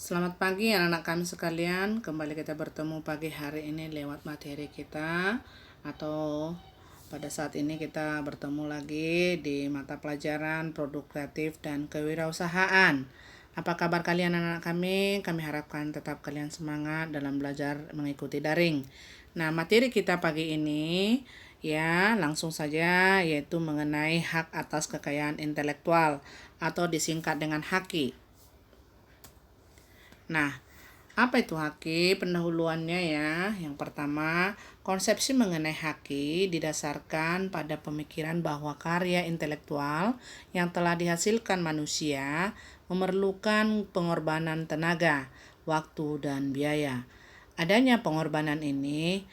Selamat pagi anak-anak kami sekalian. Kembali kita bertemu pagi hari ini lewat materi kita, atau pada saat ini kita bertemu lagi di mata pelajaran produk kreatif dan kewirausahaan. Apa kabar kalian anak-anak kami? Kami harapkan tetap kalian semangat dalam belajar mengikuti daring. Nah, materi kita pagi ini ya langsung saja, yaitu mengenai hak atas kekayaan intelektual atau disingkat dengan HAKI. Nah, apa itu haki? Pendahuluannya ya. Yang pertama, konsepsi mengenai haki didasarkan pada pemikiran bahwa karya intelektual yang telah dihasilkan manusia memerlukan pengorbanan tenaga, waktu, dan biaya. Adanya pengorbanan ini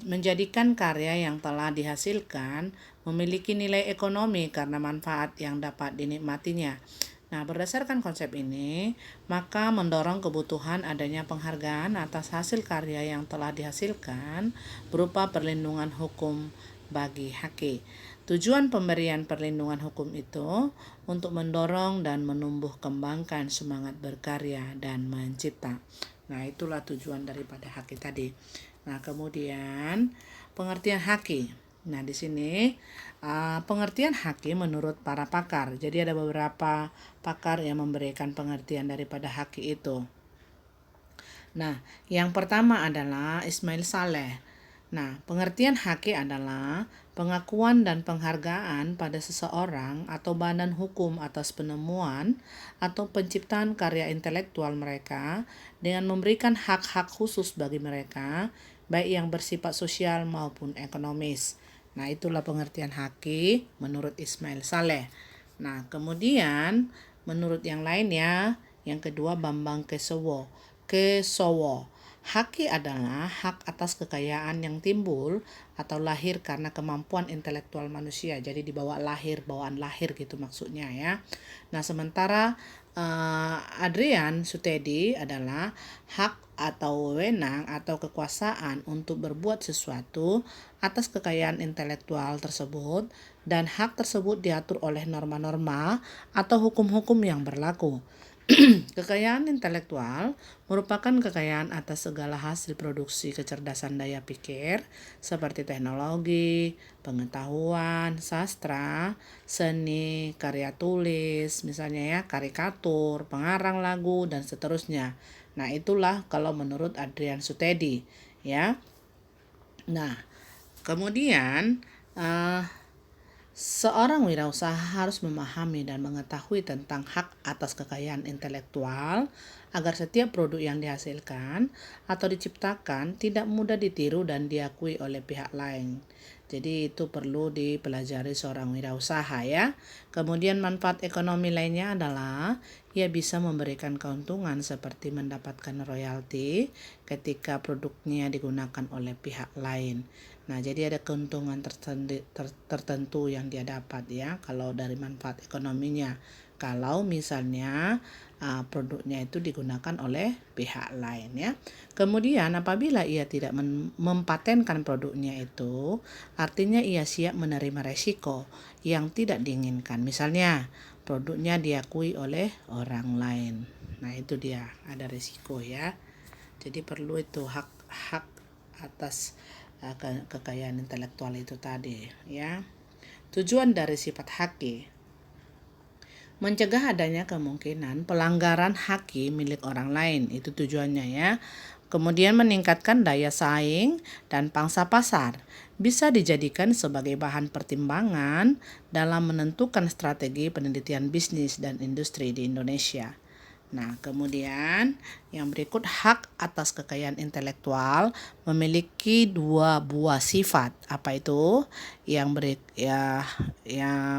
menjadikan karya yang telah dihasilkan memiliki nilai ekonomi karena manfaat yang dapat dinikmatinya. Nah, berdasarkan konsep ini, maka mendorong kebutuhan adanya penghargaan atas hasil karya yang telah dihasilkan berupa perlindungan hukum bagi haki. Tujuan pemberian perlindungan hukum itu untuk mendorong dan menumbuh kembangkan semangat berkarya dan mencipta. Nah, itulah tujuan daripada haki tadi. Nah, kemudian pengertian haki. Nah, di sini pengertian haki menurut para pakar. Jadi ada beberapa pakar yang memberikan pengertian daripada haki itu. Nah, yang pertama adalah Ismail Saleh. Nah, pengertian haki adalah pengakuan dan penghargaan pada seseorang atau badan hukum atas penemuan atau penciptaan karya intelektual mereka dengan memberikan hak-hak khusus bagi mereka, baik yang bersifat sosial maupun ekonomis. Nah, itulah pengertian haki menurut Ismail Saleh. Nah, kemudian menurut yang lainnya, yang kedua Bambang Kesowo. Haki adalah hak atas kekayaan yang timbul atau lahir karena kemampuan intelektual manusia. Jadi dibawa lahir, bawaan lahir gitu maksudnya ya. Nah, sementara Adrian Sutedi adalah hak atau wewenang atau kekuasaan untuk berbuat sesuatu atas kekayaan intelektual tersebut, dan hak tersebut diatur oleh norma-norma atau hukum-hukum yang berlaku. Kekayaan intelektual merupakan kekayaan atas segala hasil produksi kecerdasan daya pikir seperti teknologi, pengetahuan, sastra, seni, karya tulis, misalnya ya, karikatur, pengarang lagu, dan seterusnya. Nah, itulah kalau menurut Adrian Sutedi ya. Nah, kemudian seorang wirausaha harus memahami dan mengetahui tentang hak atas kekayaan intelektual agar setiap produk yang dihasilkan atau diciptakan tidak mudah ditiru dan diakui oleh pihak lain. Jadi itu perlu dipelajari seorang wirausaha ya. Kemudian manfaat ekonomi lainnya adalah ia bisa memberikan keuntungan seperti mendapatkan royalti ketika produknya digunakan oleh pihak lain. Nah, jadi ada keuntungan tertentu yang dia dapat ya kalau dari manfaat ekonominya. Kalau misalnya produknya itu digunakan oleh pihak lain ya. Kemudian apabila ia tidak mempatenkan produknya itu, artinya ia siap menerima resiko yang tidak diinginkan. Misalnya produknya diakui oleh orang lain. Nah, itu dia, ada resiko ya. Jadi perlu itu hak atas kekayaan intelektual itu tadi ya. Tujuan dari sifat haki mencegah adanya kemungkinan pelanggaran haki milik orang lain, itu tujuannya ya. Kemudian meningkatkan daya saing dan pangsa pasar, bisa dijadikan sebagai bahan pertimbangan dalam menentukan strategi penelitian bisnis dan industri di Indonesia. Nah, kemudian yang berikut, hak atas kekayaan intelektual memiliki dua buah sifat. Apa itu? Yang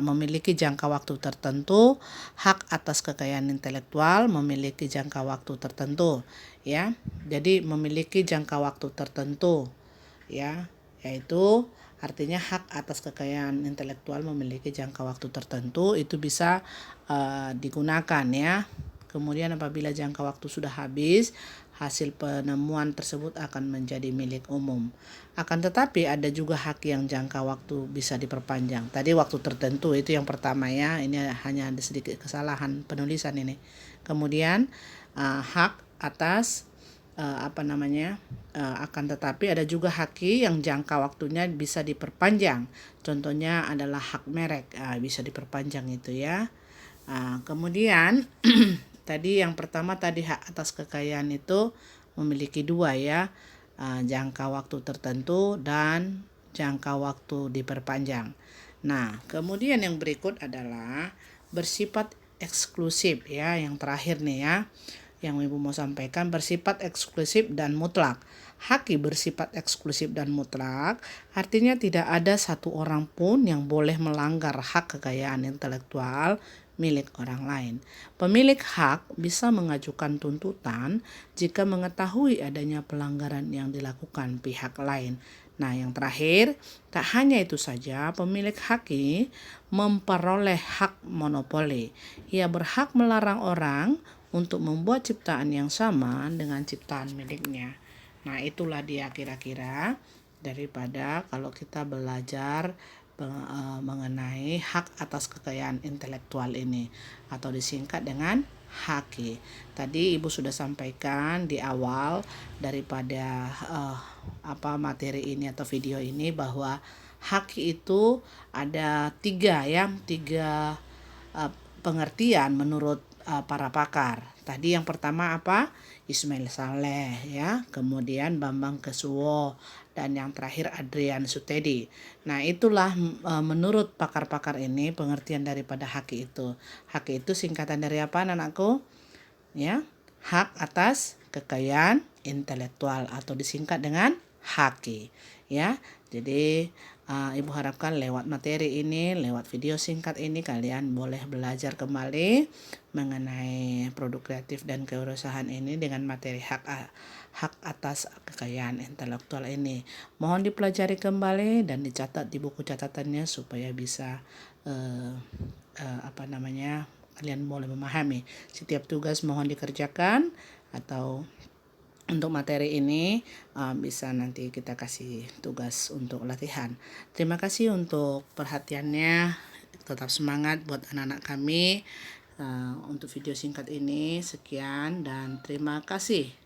memiliki jangka waktu tertentu. Hak atas kekayaan intelektual memiliki jangka waktu tertentu, ya. Jadi memiliki jangka waktu tertentu, ya, yaitu artinya hak atas kekayaan intelektual memiliki jangka waktu tertentu, itu bisa digunakan ya. Kemudian apabila jangka waktu sudah habis, hasil penemuan tersebut akan menjadi milik umum. Akan tetapi ada juga hak yang jangka waktu bisa diperpanjang. Tadi waktu tertentu itu yang pertama ya. Ini hanya ada sedikit kesalahan penulisan ini. Kemudian hak atas akan tetapi ada juga haki yang jangka waktunya bisa diperpanjang. Contohnya adalah hak merek, bisa diperpanjang itu ya. Kemudian tadi yang pertama tadi hak atas kekayaan itu memiliki dua ya, jangka waktu tertentu dan jangka waktu diperpanjang. Nah, kemudian yang berikut adalah bersifat eksklusif ya, yang terakhir nih ya, yang Ibu mau sampaikan bersifat eksklusif dan mutlak. Haki bersifat eksklusif dan mutlak artinya tidak ada satu orang pun yang boleh melanggar hak kekayaan intelektual milik orang lain. Pemilik hak bisa mengajukan tuntutan jika mengetahui adanya pelanggaran yang dilakukan pihak lain. Nah, yang terakhir, tak hanya itu saja, pemilik haki memperoleh hak monopoli. Ia berhak melarang orang untuk membuat ciptaan yang sama dengan ciptaan miliknya. Nah, itulah dia kira-kira daripada kalau kita belajar mengenai hak atas kekayaan intelektual ini atau disingkat dengan haki. Tadi Ibu sudah sampaikan di awal daripada materi ini atau video ini bahwa haki itu ada tiga pengertian menurut para pakar. Tadi yang pertama apa? Ismail Saleh ya, kemudian Bambang Kesuwo, dan yang terakhir Adrian Sutedi. Nah, itulah menurut pakar-pakar ini pengertian daripada haki itu. Haki itu singkatan dari apa, anakku? Ya, hak atas kekayaan intelektual atau disingkat dengan haki. Ya, jadi Ibu harapkan lewat materi ini, lewat video singkat ini kalian boleh belajar kembali mengenai produk kreatif dan kewirausahaan ini dengan materi hak atas kekayaan intelektual ini. Mohon dipelajari kembali dan dicatat di buku catatannya supaya bisa kalian boleh memahami. Setiap tugas mohon dikerjakan atau untuk materi ini bisa nanti kita kasih tugas untuk latihan. Terima kasih untuk perhatiannya. Tetap semangat buat anak-anak kami. Untuk video singkat ini sekian dan terima kasih.